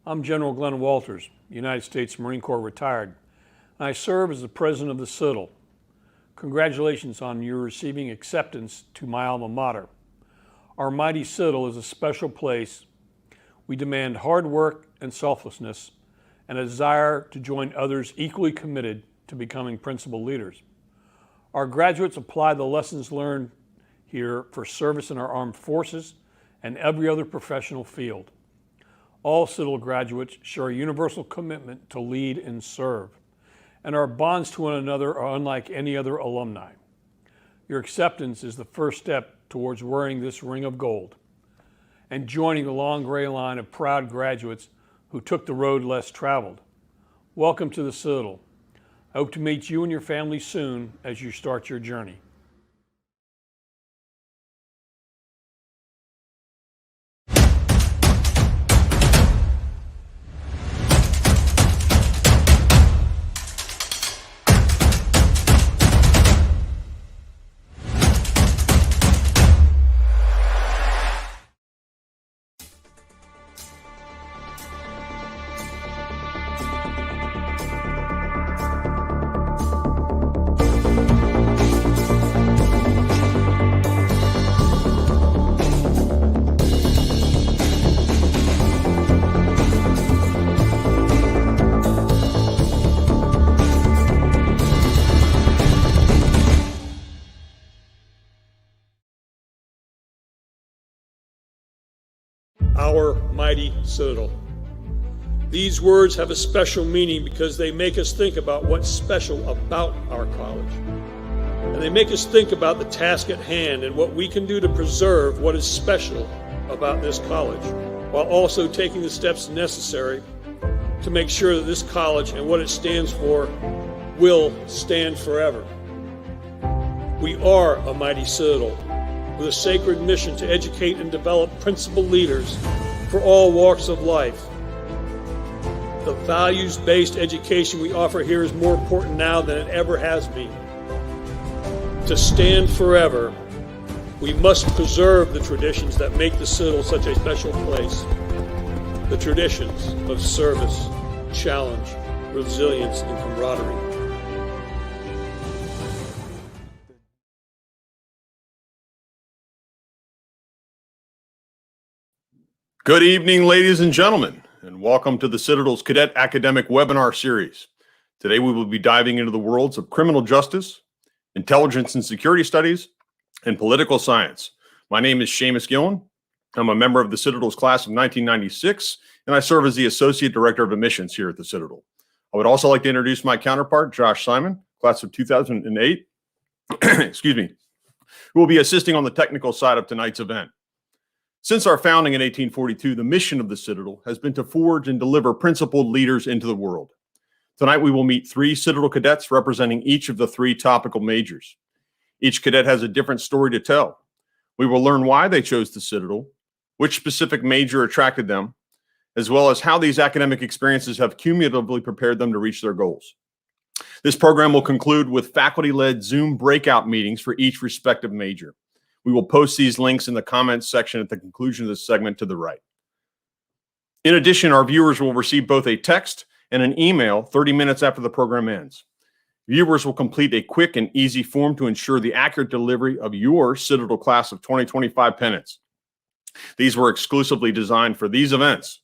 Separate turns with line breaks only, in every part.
I'm General Glenn Walters, United States Marine Corps retired, and I serve as the president of the Citadel. Congratulations on your receiving acceptance to my alma mater. Our mighty Citadel is a special place. We demand hard work and selflessness and a desire to join others equally committed to becoming principal leaders. Our graduates apply the lessons learned here for service in our armed forces and every other professional field. All Citadel graduates share a universal commitment to lead and serve, and our bonds to one another are unlike any other alumni. Your acceptance is the first step towards wearing this ring of gold and joining the long gray line of proud graduates who took the road less traveled. Welcome to the Citadel. I hope to meet you and your family soon as you start your journey. Our mighty Citadel. These words have a special meaning because they make us think about what's special about our college. And they make us think about the task at hand and what we can do to preserve what is special about this college, while also taking the steps necessary to make sure that this college and what it stands for will stand forever. We are a mighty Citadel, with a sacred mission to educate and develop principal leaders for all walks of life. The values-based education we offer here is more important now than it ever has been. To stand forever, we must preserve the traditions that make the Citadel such a special place. The traditions of service, challenge, resilience, and camaraderie.
Good evening, ladies and gentlemen, and welcome to the Citadel's Cadet Academic Webinar Series. Today we will be diving into the worlds of criminal justice, intelligence and security studies, and political science. My name is Seamus Gillen. I'm a member of the Citadel's class of 1996, and I serve as the Associate Director of Admissions here at the Citadel. I would also like to introduce my counterpart, Josh Simon, class of 2008, excuse me, who will be assisting on the technical side of tonight's event. Since our founding in 1842, the mission of the Citadel has been to forge and deliver principled leaders into the world. Tonight, we will meet 3 Citadel cadets representing each of the 3 topical majors. Each cadet has a different story to tell. We will learn why they chose the Citadel, which specific major attracted them, as well as how these academic experiences have cumulatively prepared them to reach their goals. This program will conclude with faculty-led Zoom breakout meetings for each respective major. We will post these links in the comments section at the conclusion of this segment to the right. In addition, our viewers will receive both a text and an email 30 minutes after the program ends. Viewers will complete a quick and easy form to ensure the accurate delivery of your Citadel class of 2025 pennants. These were exclusively designed for these events.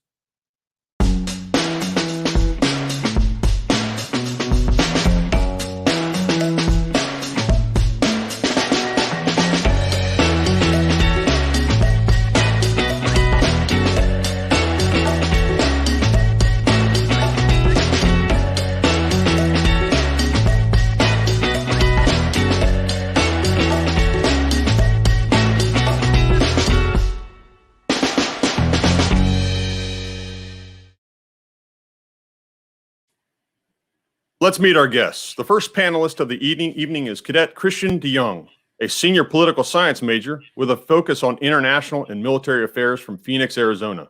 Let's meet our guests. The first panelist of the evening is Cadet Christian DeYoung, a senior political science major with a focus on international and military affairs from Phoenix, Arizona.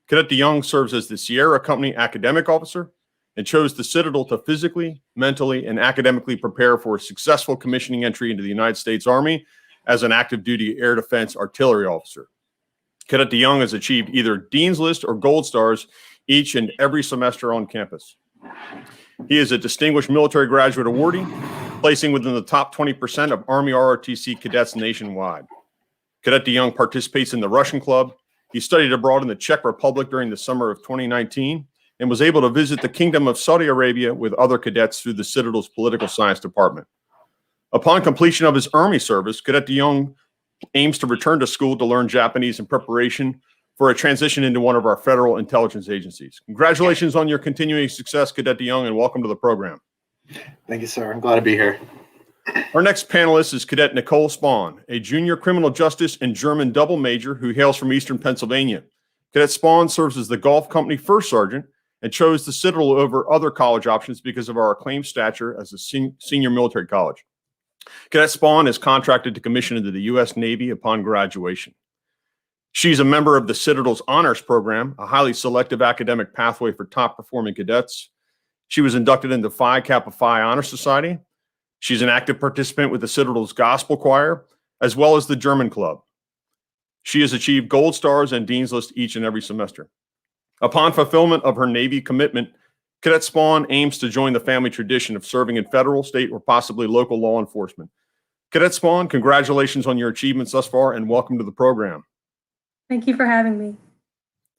Cadet DeYoung serves as the Sierra Company academic officer and chose the Citadel to physically, mentally, and academically prepare for a successful commissioning entry into the United States Army as an active duty air defense artillery officer. Cadet DeYoung has achieved either Dean's List or Gold Stars each and every semester on campus. He is a distinguished military graduate awardee, placing within the top 20% of Army ROTC cadets nationwide. Cadet DeYoung participates in the Russian Club. He studied abroad in the Czech Republic during the summer of 2019 and was able to visit the Kingdom of Saudi Arabia with other cadets through the Citadel's Political Science Department. Upon completion of his Army service, Cadet DeYoung aims to return to school to learn Japanese in preparation for a transition into one of our federal intelligence agencies. Congratulations on your continuing success, Cadet DeYoung, and welcome to the program.
Thank you, sir. I'm glad to be here.
Our next panelist is Cadet Nicole Spahn, a junior criminal justice and German double major who hails from Eastern Pennsylvania. Cadet Spahn serves as the Golf Company First Sergeant and chose the Citadel over other college options because of our acclaimed stature as a senior military college. Cadet Spahn is contracted to commission into the U.S. Navy upon graduation. She's a member of the Citadel's Honors Program, a highly selective academic pathway for top-performing cadets. She was inducted into Phi Kappa Phi Honor Society. She's an active participant with the Citadel's Gospel Choir, as well as the German Club. She has achieved Gold Stars and Dean's List each and every semester. Upon fulfillment of her Navy commitment, Cadet Spahn aims to join the family tradition of serving in federal, state, or possibly local law enforcement. Cadet Spahn, congratulations on your achievements thus far, and welcome to the program.
Thank you for having me.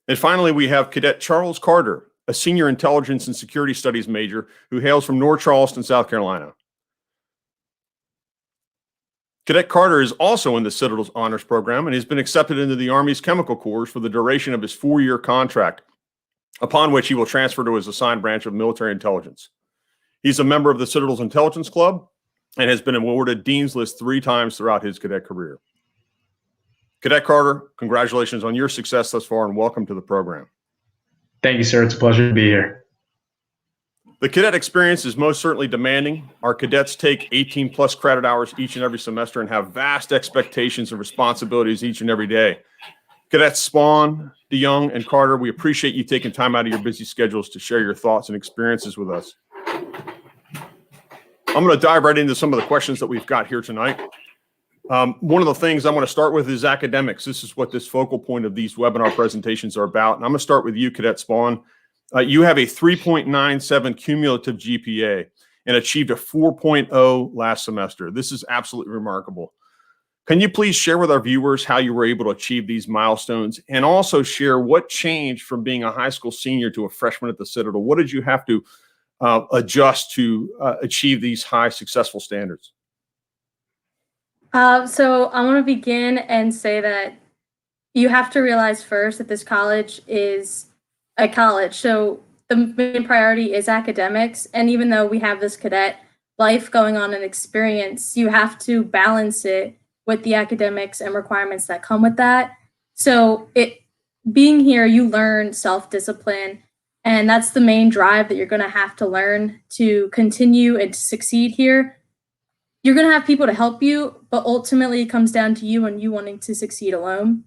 And finally, we have Cadet Charles Carter, a senior intelligence and security studies major who hails from North Charleston, South Carolina. Cadet Carter is also in the Citadel's Honors Program and has been accepted into the Army's Chemical Corps for the duration of his 4-year contract, upon which he will transfer to his assigned branch of military intelligence. He's a member of the Citadel's Intelligence Club and has been awarded Dean's List 3 times throughout his cadet career. Cadet Carter, congratulations on your success thus far and welcome to the program.
Thank you, sir. It's a pleasure to be here.
The cadet experience is most certainly demanding. Our cadets take 18 plus credit hours each and every semester and have vast expectations and responsibilities each and every day. Cadets Spahn, DeYoung, and Carter, we appreciate you taking time out of your busy schedules to share your thoughts and experiences with us. I'm going to dive right into some of the questions that we've got here tonight. One of the things I want to start with is academics. This is what this focal point of these webinar presentations are about. And I'm going to start with you, Cadet Spahn. You have a 3.97 cumulative GPA and achieved a 4.0 last semester. This is absolutely remarkable. Can you please share with our viewers how you were able to achieve these milestones and also share what changed from being a high school senior to a freshman at the Citadel? What did you have to adjust to achieve these high successful standards?
So I want to begin and say that you have to realize first that this college is a college. So the main priority is academics. And even though we have this cadet life going on and experience, you have to balance it with the academics and requirements that come with that. So being here, you learn self-discipline, and that's the main drive that you're going to have to learn to continue and to succeed here. You're going to have people to help you, but ultimately it comes down to you and you wanting to succeed alone.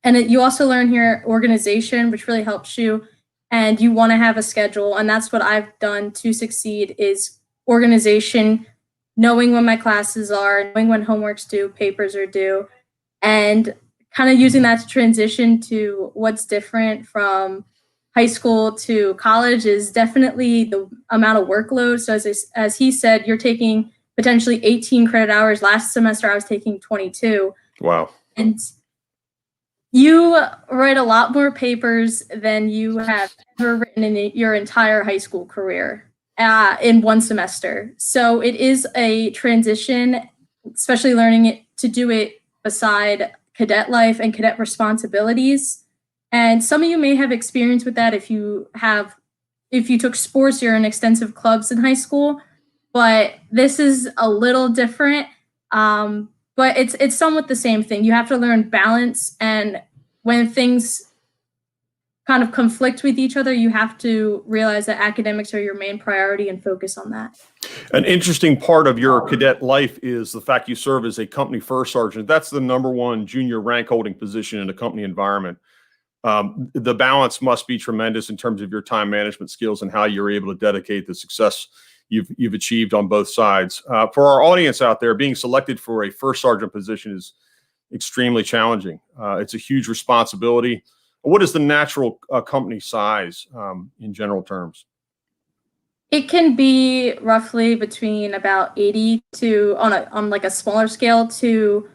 And you also learn here organization, which really helps you, and you want to have a schedule. And that's what I've done to succeed is organization, knowing when my classes are, knowing when homework's due, papers are due, and kind of using that to transition to what's different from high school to college is definitely the amount of workload. So as he said, you're taking potentially 18 credit hours. Last semester, I was taking 22.
Wow.
And you write a lot more papers than you have ever written in your entire high school career in one semester. So it is a transition, especially learning it to do it beside cadet life and cadet responsibilities. And some of you may have experience with that if you took sports, you're in extensive clubs in high school. But this is a little different, but it's somewhat the same thing. You have to learn balance, and when things kind of conflict with each other, you have to realize that academics are your main priority and focus on that.
An interesting part of your cadet life is the fact you serve as a company first sergeant. That's the #1 junior rank holding position in a company environment. The balance must be tremendous in terms of your time management skills and how you're able to dedicate the success you've achieved on both sides. For our audience out there, being selected for a first sergeant position is extremely challenging. It's a huge responsibility. What is the natural company size in general terms?
It can be roughly between about 80 to on like a smaller scale to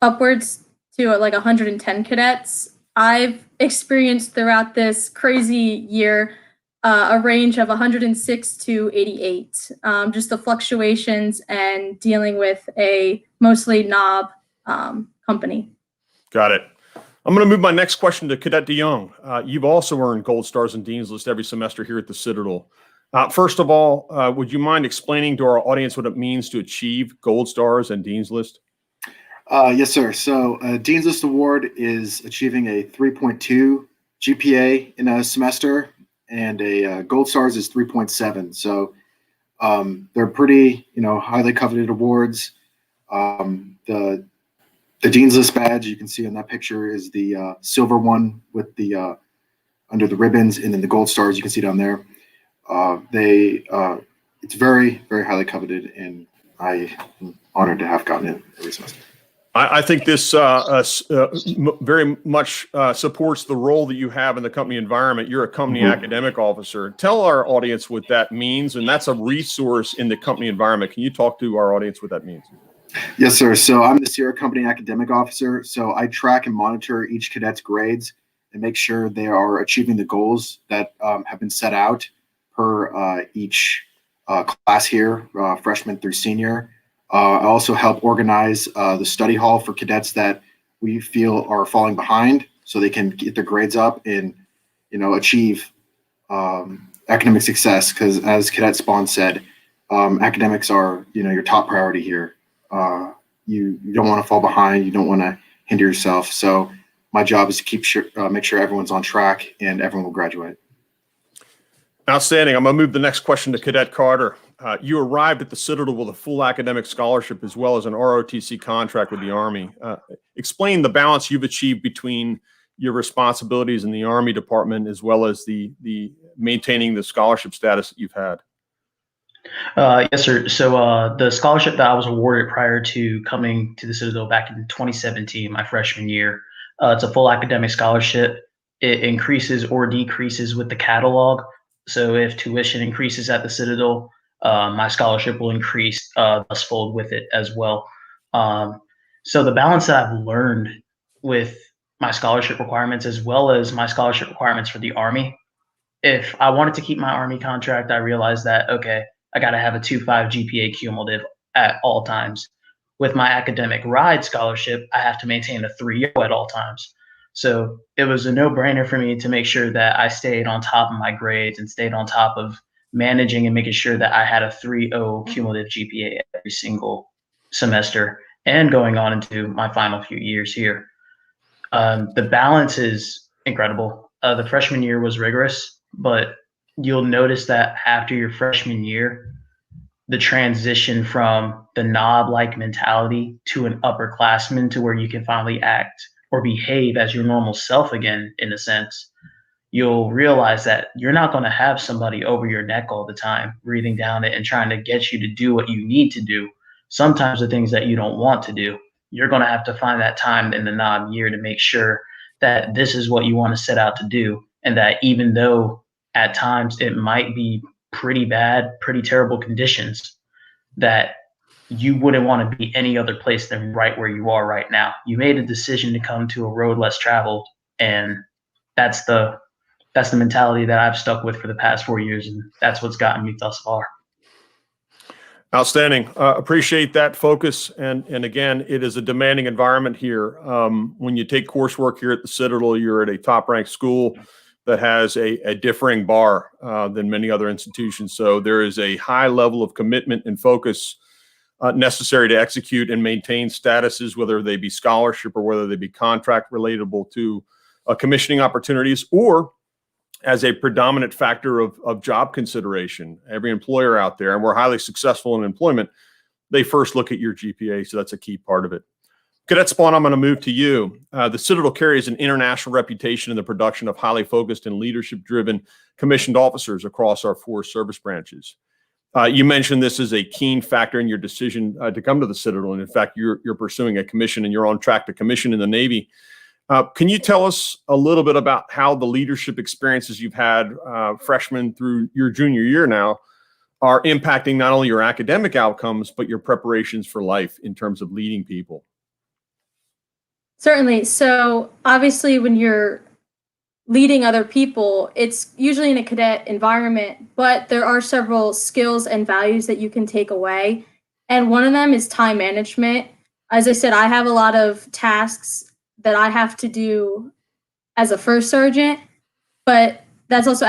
upwards to like 110 cadets. I've experienced throughout this crazy year a range of 106 to 88. Just the fluctuations and dealing with a mostly knob company.
Got it. I'm going to move my next question to Cadet DeYoung. You've also earned Gold Stars and Dean's List every semester here at the Citadel. First of all, would you mind explaining to our audience what it means to achieve Gold Stars and Dean's List?
Yes, sir. So Dean's List Award is achieving a 3.2 GPA in a semester, and a Gold Stars is 3.7. So they're pretty, highly coveted awards. The Dean's List badge you can see on that picture is the silver one with the under the ribbons, and then the Gold Stars you can see down there. It's very, very highly coveted, and I am honored to have gotten it every semester.
I think this very much supports the role that you have in the company environment. You're a company academic officer. Tell our audience what that means, and that's a resource in the company environment. Can you talk to our audience what that means?
Yes, sir. So I'm the Sierra Company Academic Officer. So I track and monitor each cadet's grades and make sure they are achieving the goals that have been set out per each class here, freshman through senior. I also help organize the study hall for cadets that we feel are falling behind, so they can get their grades up and, achieve academic success. Because as Cadet Spawn said, academics are, your top priority here. You don't want to fall behind. You don't want to hinder yourself. So my job is to make sure everyone's on track and everyone will graduate.
Outstanding. I'm going to move the next question to Cadet Carter. You arrived at the Citadel with a full academic scholarship as well as an ROTC contract with the Army. Explain the balance you've achieved between your responsibilities in the Army Department as well as the maintaining the scholarship status that you've had.
Yes, sir. So the scholarship that I was awarded prior to coming to the Citadel back in 2017, my freshman year, it's a full academic scholarship. It increases or decreases with the catalog. So if tuition increases at the Citadel, my scholarship will increase thus fold with it as well. So the balance that I've learned with my scholarship requirements as well as my scholarship requirements for the Army, if I wanted to keep my Army contract, I realized that, okay, I got to have a 2.5 GPA cumulative at all times. With my academic ride scholarship, I have to maintain a 3.0 at all times. So it was a no-brainer for me to make sure that I stayed on top of my grades and stayed on top of managing and making sure that I had a 3.0 cumulative GPA every single semester and going on into my final few years here. The balance is incredible. The freshman year was rigorous, but you'll notice that after your freshman year, the transition from the knob-like mentality to an upperclassman to where you can finally act or behave as your normal self again, in a sense, you'll realize that you're not going to have somebody over your neck all the time, breathing down it and trying to get you to do what you need to do. Sometimes the things that you don't want to do, you're going to have to find that time in the knob year to make sure that this is what you want to set out to do. And that even though at times it might be pretty bad, pretty terrible conditions, that you wouldn't want to be any other place than right where you are right now. You made a decision to come to a road less traveled, and that's the mentality that I've stuck with for the past 4 years, and that's what's gotten me thus far.
Outstanding. Appreciate that focus. And again, it is a demanding environment here. When you take coursework here at the Citadel, you're at a top-ranked school that has a differing bar than many other institutions. So there is a high level of commitment and focus necessary to execute and maintain statuses, whether they be scholarship or whether they be contract relatable to commissioning opportunities or as a predominant factor of job consideration. Every employer out there, and we're highly successful in employment, they first look at your GPA. So that's a key part of it. Cadet Spawn, I'm going to move to you. The Citadel carries an international reputation in the production of highly focused and leadership-driven commissioned officers across our 4 service branches. You mentioned this is a keen factor in your decision to come to the Citadel, and in fact, you're pursuing a commission and you're on track to commission in the Navy. Can you tell us a little bit about how the leadership experiences you've had freshman through your junior year now are impacting not only your academic outcomes, but your preparations for life in terms of leading people?
Certainly. So obviously when you're leading other people, it's usually in a cadet environment, but there are several skills and values that you can take away. And one of them is time management. As I said, I have a lot of tasks that I have to do as a first sergeant, but that's also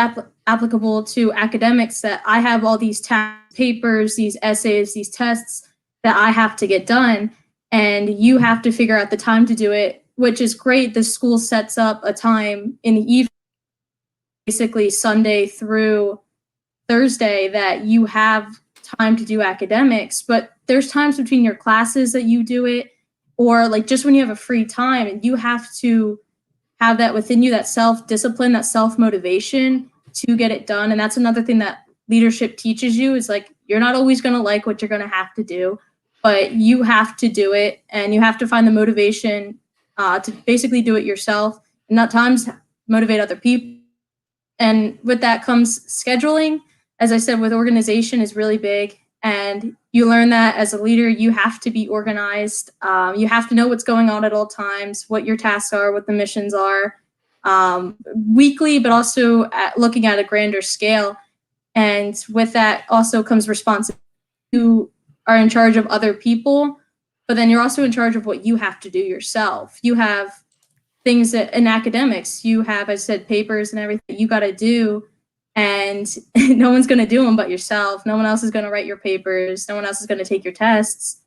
applicable to academics, that I have all these papers, these essays, these tests that I have to get done, and you have to figure out the time to do it, which is great. The school sets up a time in the evening, basically Sunday through Thursday, that you have time to do academics, but there's times between your classes that you do it, or like just when you have a free time, and you have to have that within you, that self-discipline, that self-motivation to get it done. And that's another thing that leadership teaches you, is like, you're not always going to like what you're going to have to do, but you have to do it, and you have to find the motivation to basically do it yourself, and not times motivate other people. And with that comes scheduling. As I said, with organization is really big, and you learn that as a leader, you have to be organized. You have to know what's going on at all times, what your tasks are, what the missions are, weekly, but also looking at a grander scale. And with that also comes responsibility. You are in charge of other people, but then you're also in charge of what you have to do yourself. You have things that in academics, you have, as I said, papers and everything you got to do, and no one's going to do them but yourself. No one else is going to write your papers. No one else is going to take your tests.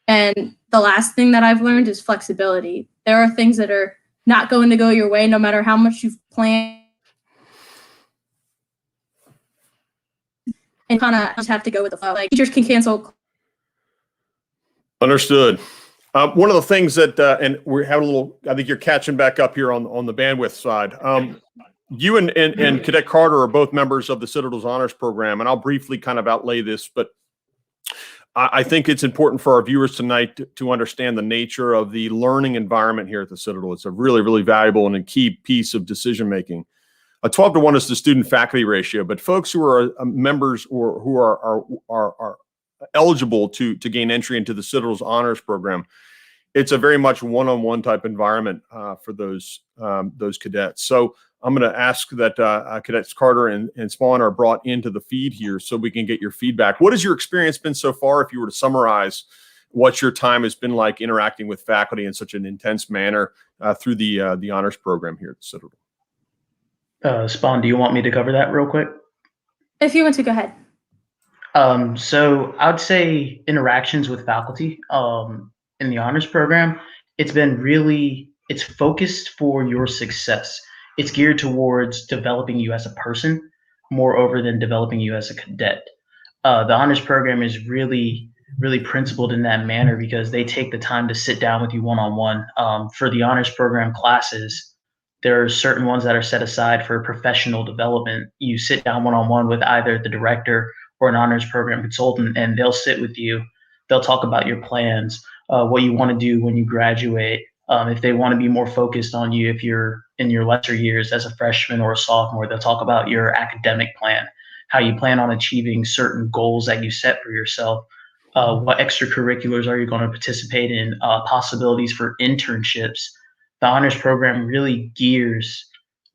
And the last thing that I've learned is flexibility. There are things that are not going to go your way, no matter how much you've planned. And kind of just have to go with the flow. Like, teachers can cancel.
Understood. One of the things that, and we have a little, I think you're catching back up here on the bandwidth side. You and Cadet Carter are both members of the Citadel's Honors Program, and I'll briefly kind of outlay this, but I think it's important for our viewers tonight to understand the nature of the learning environment here at the Citadel. It's a really, really valuable and a key piece of decision-making. 12-to-1 is the student-faculty ratio, but folks who are members or who are eligible to gain entry into the Citadel's Honors Program, it's a very much one-on-one type environment for those cadets. So I'm going to ask that Cadets Carter and Spawn are brought into the feed here so we can get your feedback. What has your experience been so far, if you were to summarize what your time has been like interacting with faculty in such an intense manner through the honors program here at the Citadel?
Spawn, do you want me to cover that real quick?
If you want to, go ahead.
So I would say interactions with faculty in the honors program, it's focused for your success. It's geared towards developing you as a person more over than developing you as a cadet. The honors program is really, really principled in that manner because they take the time to sit down with you one-on-one. For the honors program classes, there are certain ones that are set aside for professional development. You sit down one-on-one with either the director or an honors program consultant, and they'll sit with you. They'll talk about your plans, what you want to do when you graduate. If they want to be more focused on you, if you're in your lesser years as a freshman or a sophomore, they'll talk about your academic plan, how you plan on achieving certain goals that you set for yourself. What extracurriculars are you going to participate in? Possibilities for internships. The honors program really gears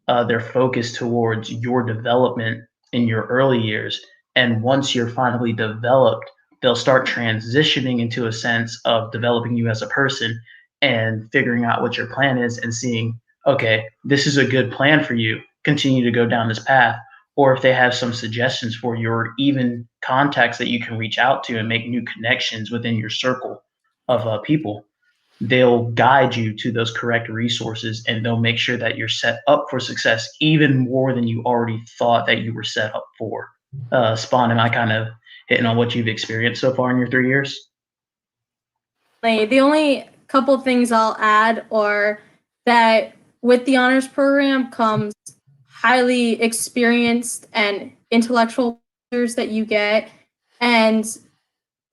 their focus towards your development in your early years. And once you're finally developed, they'll start transitioning into a sense of developing you as a person and figuring out what your plan is and seeing, okay, this is a good plan for you. Continue to go down this path. Or if they have some suggestions for you, or even contacts that you can reach out to and make new connections within your circle of people, they'll guide you to those correct resources, and they'll make sure that you're set up for success even more than you already thought that you were set up for. Spawn, am I kind of hitting on what you've experienced so far in your 3 years?
The only couple things I'll add are that with the honors program comes highly experienced and intellectual leaders that you get, and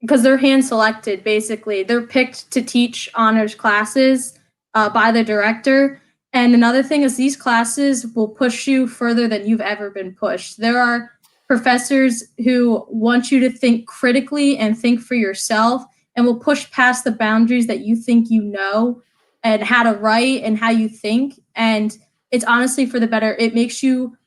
because they're hand selected, basically they're picked to teach honors classes by the director, And another thing is these classes will push you further than you've ever been pushed. There are professors who want you to think critically and think for yourself and will push past the boundaries that you think you know and how to write and how you think. And it's honestly for the better. It makes you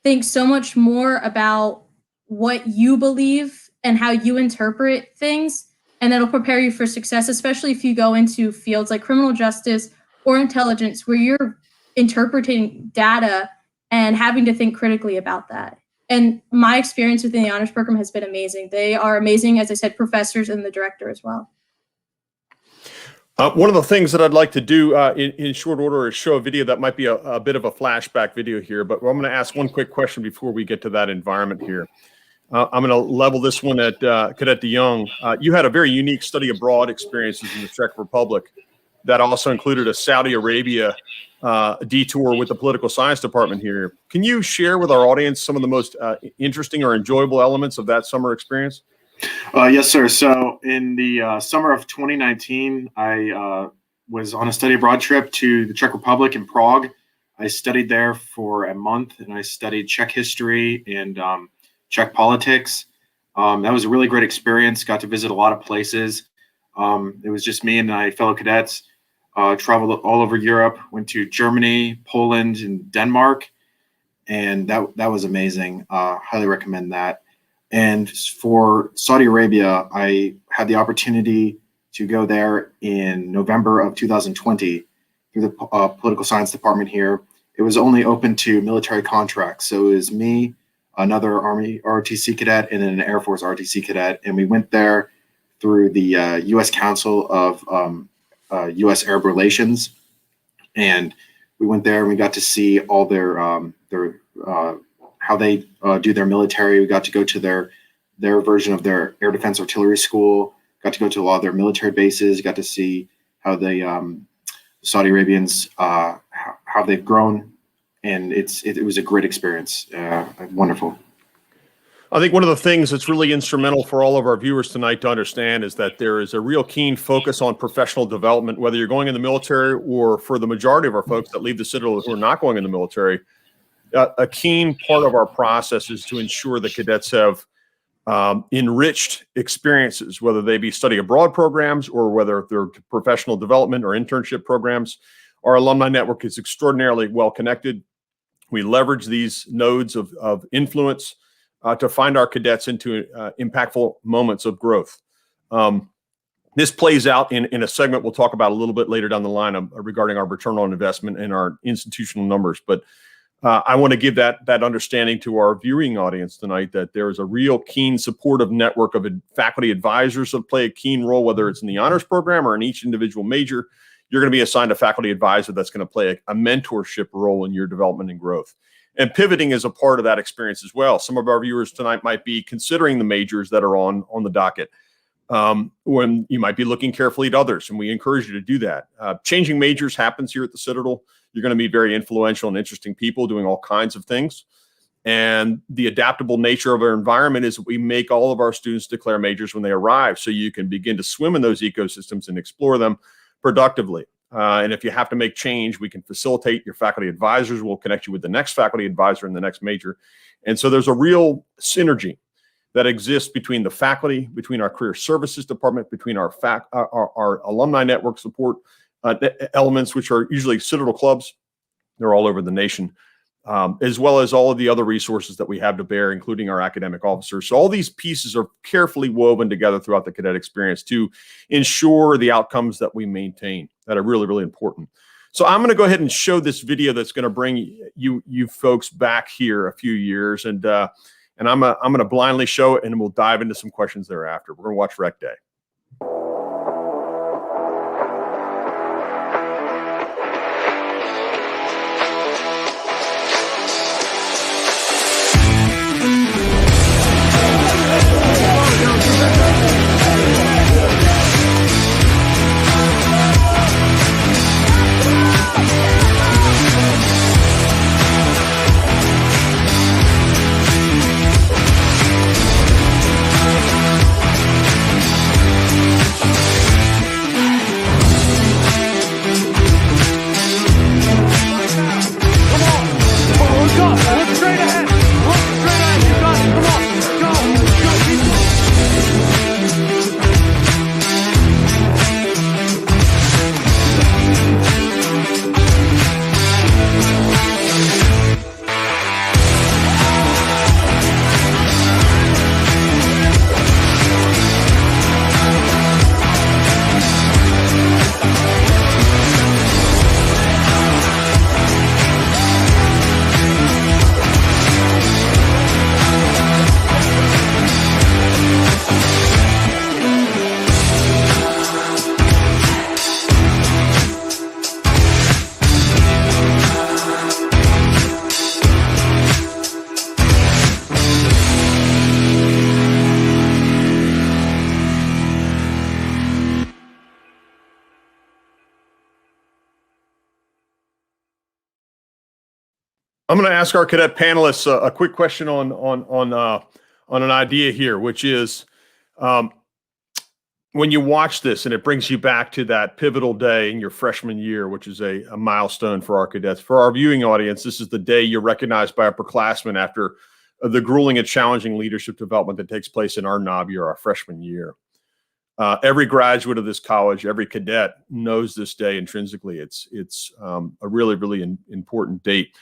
think so much more about what you believe and how you interpret things. And that'll prepare you for success, especially if you go into fields like criminal justice or intelligence where you're interpreting data and having to think critically about that. And my experience within the honors program has been amazing. They are amazing, as I said, professors and the director as well.
One of the things that I'd like to do in short order is show a video that might be a bit of a flashback video here, but I'm going to ask one quick question before we get to that environment here. I'm going to level this one at Cadet DeYoung. You had a very unique study abroad experiences in the Czech Republic that also included a Saudi Arabia detour with the political science department here. Can you share with our audience some of the most interesting or enjoyable elements of that summer experience?
Yes, sir. So in the summer of 2019, I was on a study abroad trip to the Czech Republic in Prague. I studied there for a month, and I studied Czech history and Czech politics. That was a really great experience. Got to visit a lot of places. It was just me and my fellow cadets. Traveled all over Europe, went to Germany, Poland, and Denmark, and that was amazing. Highly recommend that. And for Saudi Arabia, I had the opportunity to go there in November of 2020 through the political science department here. It was only open to military contracts. So it was me, another Army ROTC cadet, and then an Air Force ROTC cadet. And we went there through the U.S. Council of U.S. Arab Relations. And we went there and we got to see all their how they do their military. We got to go to their version of their air defense artillery school, got to go to a lot of their military bases, got to see how the Saudi Arabians, how they've grown. And it was a great experience. Wonderful.
I think one of the things that's really instrumental for all of our viewers tonight to understand is that there is a real keen focus on professional development, whether you're going in the military or for the majority of our folks that leave the Citadel who are not going in the military. A keen part of our process is to ensure that cadets have enriched experiences, whether they be study abroad programs or whether they're professional development or internship programs. Our alumni network is extraordinarily well connected. We leverage these nodes of influence to find our cadets into impactful moments of growth. This plays out in a segment we'll talk about a little bit later down the line regarding our return on investment and our institutional numbers. But I want to give that understanding to our viewing audience tonight that there is a real keen supportive network of faculty advisors that play a keen role, whether it's in the honors program or in each individual major. You're going to be assigned a faculty advisor that's going to play a mentorship role in your development and growth. And pivoting is a part of that experience as well. Some of our viewers tonight might be considering the majors that are on the docket when you might be looking carefully at others, and we encourage you to do that. Changing majors happens here at the Citadel. You're going to meet very influential and interesting people doing all kinds of things. And the adaptable nature of our environment is that we make all of our students declare majors when they arrive, so you can begin to swim in those ecosystems and explore them productively. And if you have to make change, we can facilitate. Your faculty advisors will connect you with the next faculty advisor in the next major. And so there's a real synergy that exists between the faculty, between our career services department, between our alumni network support elements, which are usually Citadel clubs. They're all over the nation, as well as all of the other resources that we have to bear, including our academic officers. So all these pieces are carefully woven together throughout the cadet experience to ensure the outcomes that we maintain that are really, really important. So I'm going to go ahead and show this video that's going to bring you folks back here a few years, and I'm going to blindly show it, and we'll dive into some questions thereafter. We're going to watch Rec Day. I'm going to ask our cadet panelists a quick question on an idea here, which is when you watch this and it brings you back to that pivotal day in your freshman year, which is a milestone for our cadets. For our viewing audience, this is the day you're recognized by upperclassmen after the grueling and challenging leadership development that takes place in our NOB year, our freshman year. Every graduate of this college, every cadet knows this day intrinsically. It's a really, really important date.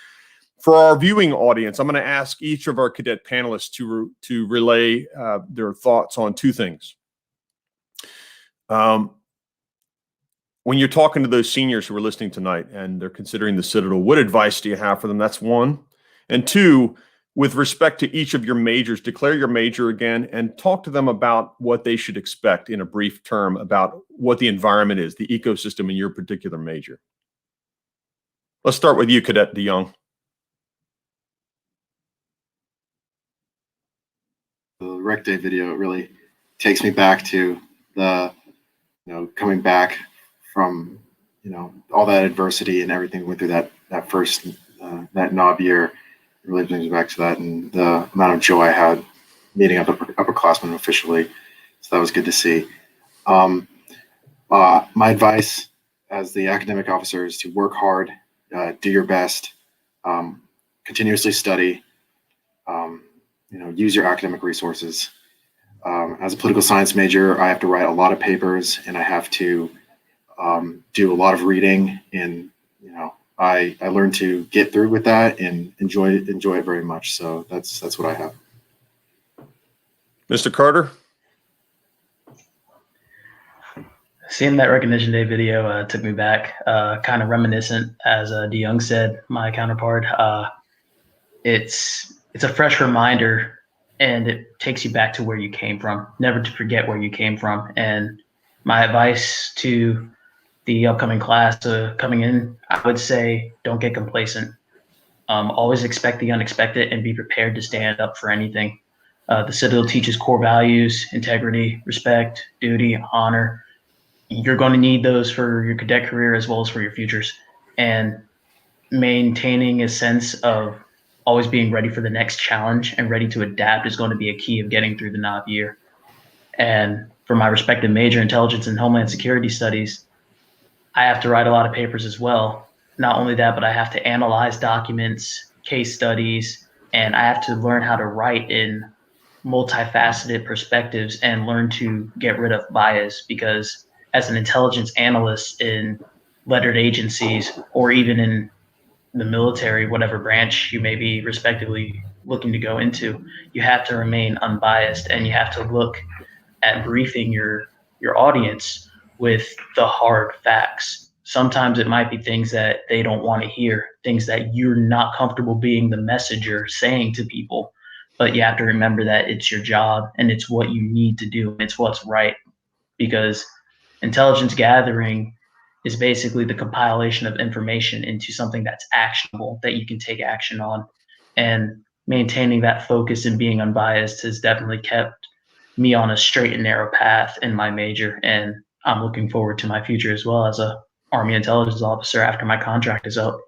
For our viewing audience, I'm going to ask each of our cadet panelists to relay their thoughts on two things. When you're talking to those seniors who are listening tonight and they're considering the Citadel, what advice do you have for them? That's one. And two, with respect to each of your majors, declare your major again and talk to them about what they should expect in a brief term about what the environment is, the ecosystem in your particular major. Let's start with you, Cadet DeYoung.
The rec day video really takes me back to the, coming back from, all that adversity and everything we went through that first, that NOB year. It really brings me back to that and the amount of joy I had meeting upperclassmen officially. So that was good to see. My advice as the academic officer is to work hard, do your best, continuously study, use your academic resources. As a political science major, I have to write a lot of papers and I have to do a lot of reading, and I learned to get through with that and enjoy it very much. So that's what I have.
Mr. Carter?
Seeing that recognition day video took me back, kind of reminiscent, as DeYoung said, my counterpart. It's a fresh reminder, and it takes you back to where you came from, never to forget where you came from. And my advice to the upcoming class coming in, I would say, don't get complacent. Always expect the unexpected and be prepared to stand up for anything. The Citadel teaches core values: integrity, respect, duty, honor. You're going to need those for your cadet career as well as for your futures. And maintaining a sense of always being ready for the next challenge and ready to adapt is going to be a key of getting through the NOB year. And for my respective major, intelligence and homeland security studies, I have to write a lot of papers as well. Not only that, but I have to analyze documents, case studies, and I have to learn how to write in multifaceted perspectives and learn to get rid of bias, because as an intelligence analyst in lettered agencies or even in the military, whatever branch you may be respectively looking to go into, you have to remain unbiased and you have to look at briefing your audience with the hard facts. Sometimes it might be things that they don't want to hear, things that you're not comfortable being the messenger saying to people, but you have to remember that it's your job and it's what you need to do. It's what's right, because intelligence gathering is basically the compilation of information into something that's actionable, that you can take action on. And maintaining that focus and being unbiased has definitely kept me on a straight and narrow path in my major. And I'm looking forward to my future as well as a Army intelligence officer after my contract is up.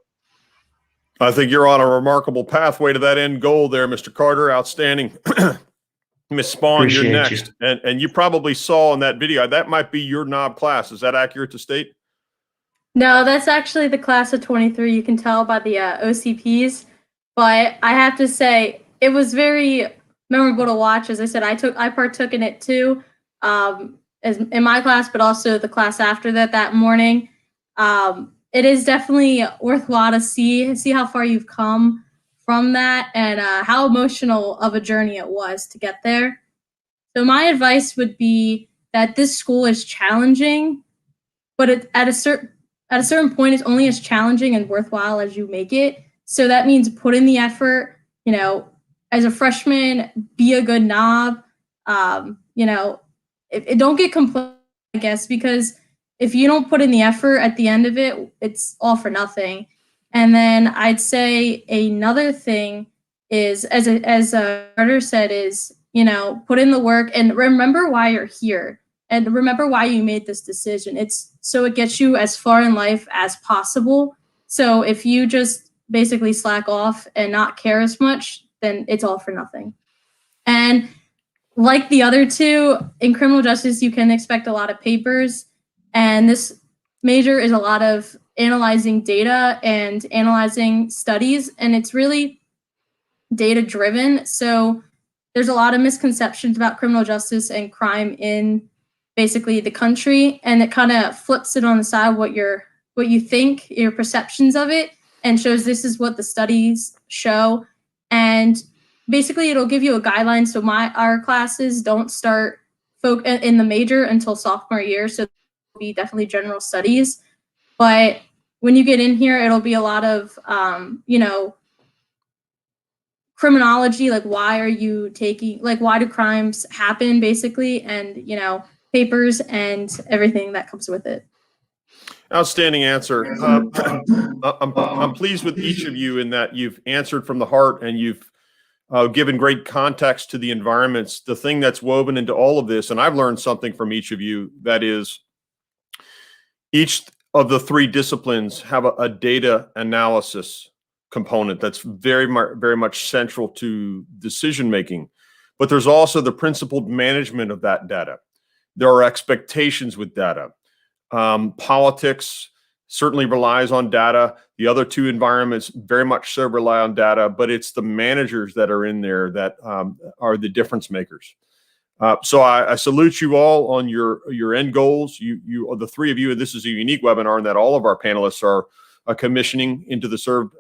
I think you're on a remarkable pathway to that end goal there, Mr. Carter. Outstanding. Ms. Spawn,
Appreciate
you're next.
you.
And you probably saw in that video, that might be your NOB class. Is that accurate to state?
No, that's actually the class of 23. You can tell by the OCPs. But I have to say, it was very memorable to watch. As I said, I partook in it too, as in my class, but also the class after that morning. It is definitely worthwhile to see how far you've come from that and how emotional of a journey it was to get there. So my advice would be that this school is challenging, but at a certain point, it's only as challenging and worthwhile as you make it. So that means put in the effort. As a freshman, be a good knob. Don't get complacent, I guess, because if you don't put in the effort at the end of it, it's all for nothing. And then I'd say another thing is, as Carter said, is, put in the work and remember why you're here and remember why you made this decision. It's so it gets you as far in life as possible. So if you just basically slack off and not care as much, then it's all for nothing. And like the other two, in criminal justice, you can expect a lot of papers, and this major is a lot of analyzing data and analyzing studies, and it's really data driven. So there's a lot of misconceptions about criminal justice and crime in basically the country, and it kind of flips it on the side what you think, your perceptions of it, and shows this is what the studies show. And basically it'll give you a guideline. So our classes don't start in the major until sophomore year, so it'll be definitely general studies. But when you get in here, it'll be a lot of criminology, like why do crimes happen, basically, and papers and everything that comes with it.
Outstanding answer. I'm pleased with each of you in that you've answered from the heart, and you've given great context to the environments. The thing that's woven into all of this, and I've learned something from each of you, that is, each of the three disciplines have a data analysis component that's very much central to decision making. But there's also the principled management of that data. There are expectations with data. Politics certainly relies on data. The other two environments very much so rely on data, but it's the managers that are in there that are the difference makers. So I salute you all on your end goals. You the three of you, and this is a unique webinar in that all of our panelists are commissioning to serve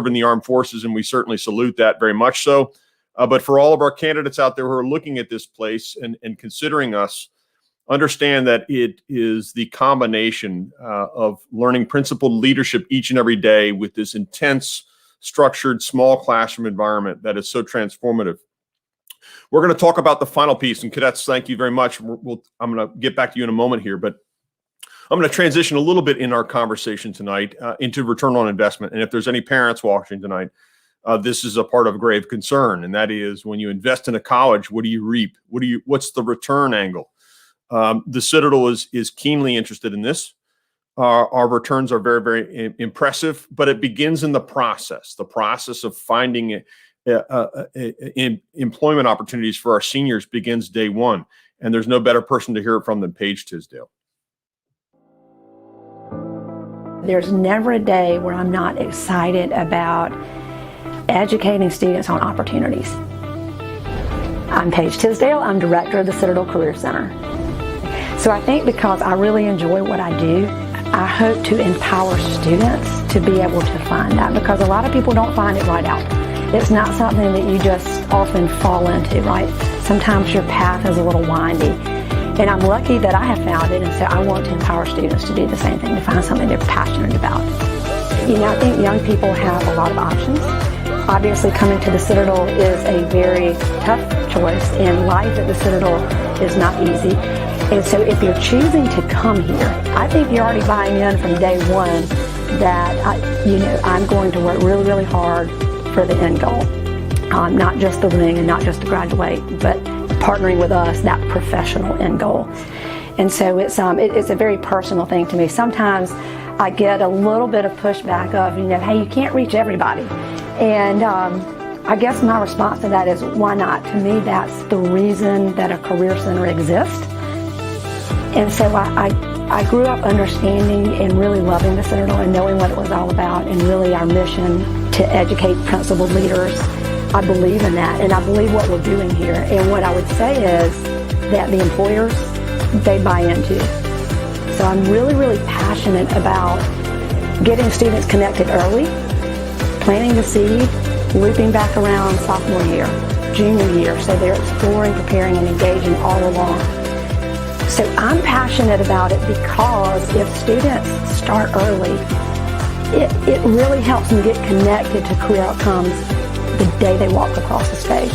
in the armed forces, and we certainly salute that very much so. But for all of our candidates out there who are looking at this place and considering us, understand that it is the combination of learning principled leadership each and every day with this intense, structured, small classroom environment that is so transformative. We're going to talk about the final piece, and cadets, thank you very much. I'm going to get back to you in a moment here, but I'm going to transition a little bit in our conversation tonight into return on investment. And if there's any parents watching tonight, this is a part of grave concern, and that is when you invest in a college, what do you reap? What's the return angle? The Citadel is keenly interested in this. Our returns are very, very impressive, but it begins in the process of finding employment opportunities for our seniors begins day one. And there's no better person to hear it from than Paige Tisdale.
There's never a day where I'm not excited about educating students on opportunities. I'm Paige Tisdale. I'm director of the Citadel Career Center. So I think because I really enjoy what I do, I hope to empower students to be able to find that, because a lot of people don't find it right out. It's not something that you just often fall into, right? Sometimes your path is a little windy. And I'm lucky that I have found it, and so I want to empower students to do the same thing, to find something they're passionate about. I think young people have a lot of options. Obviously, coming to the Citadel is a very tough choice, and life at the Citadel is not easy. And so if you're choosing to come here, I think you're already buying in from day one that, I'm going to work really, really hard for the end goal. Not just the ring and not just to graduate, but partnering with us, that professional end goal. And so it's a very personal thing to me. Sometimes I get a little bit of pushback of, hey, you can't reach everybody. And I guess my response to that is, why not? To me, that's the reason that a career center exists. And so I grew up understanding and really loving the Citadel and knowing what it was all about, and really our mission to educate principled leaders. I believe in that, and I believe what we're doing here. And what I would say is that the employers, they buy into. So I'm really, really passionate about getting students connected early, planting the seed, looping back around sophomore year, junior year, so they're exploring, preparing, and engaging all along. So I'm passionate about it because if students start early, it really helps them get connected to career outcomes the day they walk across the stage.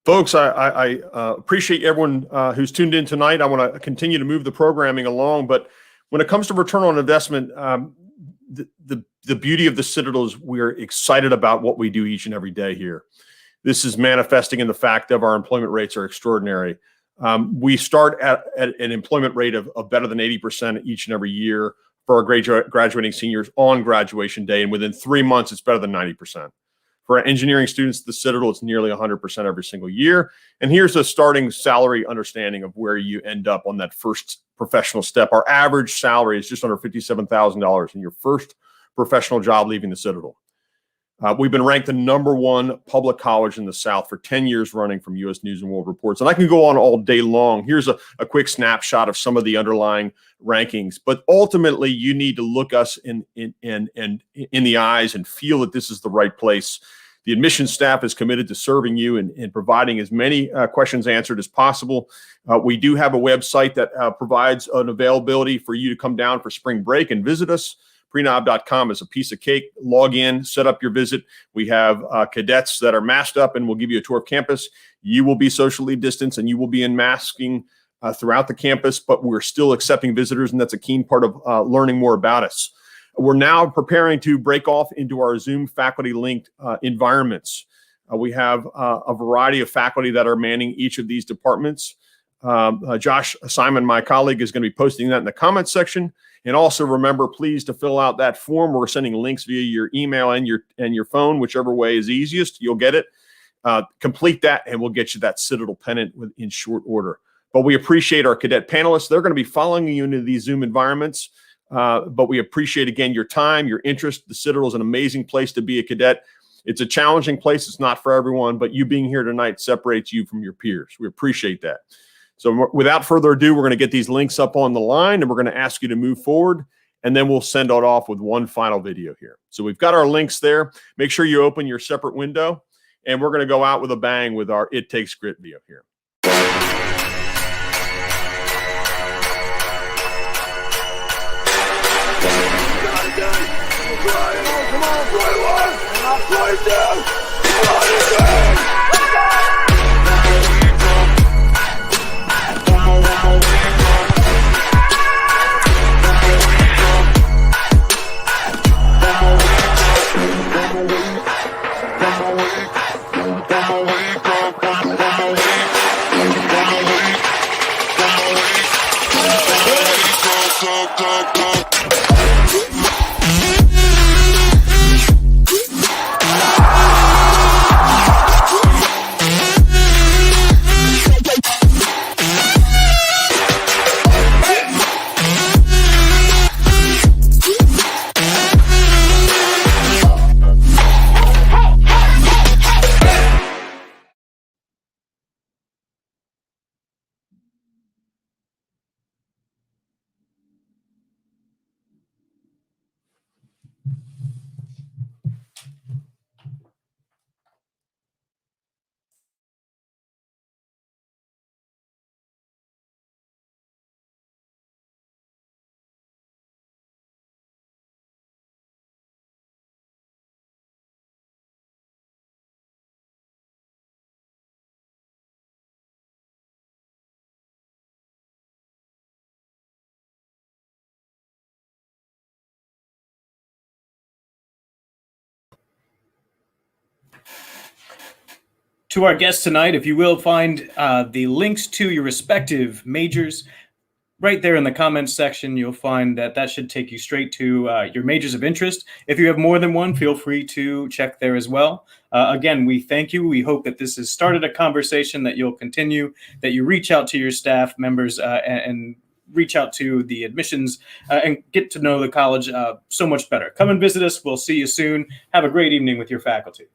Folks, I appreciate everyone who's tuned in tonight. I want to continue to move the programming along, but when it comes to return on investment, the beauty of the Citadel is we're excited about what we do each and every day here. This is manifesting in the fact that our employment rates are extraordinary. We start at an employment rate of better than 80% each and every year for our graduating seniors on graduation day. And within 3 months, it's better than 90%. For our engineering students at the Citadel, it's nearly 100% every single year. And here's a starting salary understanding of where you end up on that first professional step. Our average salary is just under $57,000 in your first professional job leaving the Citadel. We've been ranked the #1 public college in the South for 10 years running from U.S. News and World Reports. And I can go on all day long. Here's a quick snapshot of some of the underlying rankings. But ultimately, you need to look us in the eyes and feel that this is the right place. The admissions staff is committed to serving you and providing as many questions answered as possible. We do have a website that provides an availability for you to come down for spring break and visit us. Prenob.com is a piece of cake. Log in, set up your visit. We have cadets that are masked up and we'll give you a tour of campus. You will be socially distanced and you will be in masking throughout the campus, but we're still accepting visitors, and that's a keen part of learning more about us. We're now preparing to break off into our Zoom faculty-linked environments. We have a variety of faculty that are manning each of these departments. Josh Simon, my colleague, is going to be posting that in the comments section. And also remember, please, to fill out that form. We're sending links via your email and your phone, whichever way is easiest. You'll get it. Complete that, and we'll get you that Citadel pennant in short order. But we appreciate our cadet panelists. They're going to be following you into these Zoom environments. But we appreciate, again, your time, your interest. The Citadel is an amazing place to be a cadet. It's a challenging place. It's not for everyone, but you being here tonight separates you from your peers. We appreciate that. So without further ado, we're going to get these links up on the line, and we're going to ask you to move forward, and then we'll send it off with one final video here. So we've got our links there. Make sure you open your separate window, and we're going to go out with a bang with our It Takes Grit video here.
To our guests tonight, if you will, find the links to your respective majors right there in the comments section. You'll find that should take you straight to your majors of interest. If you have more than one, feel free to check there as well. Again, we thank you. We hope that this has started a conversation that you'll continue, that you reach out to your staff members and reach out to the admissions and get to know the college so much better. Come and visit us. We'll see you soon. Have a great evening with your faculty.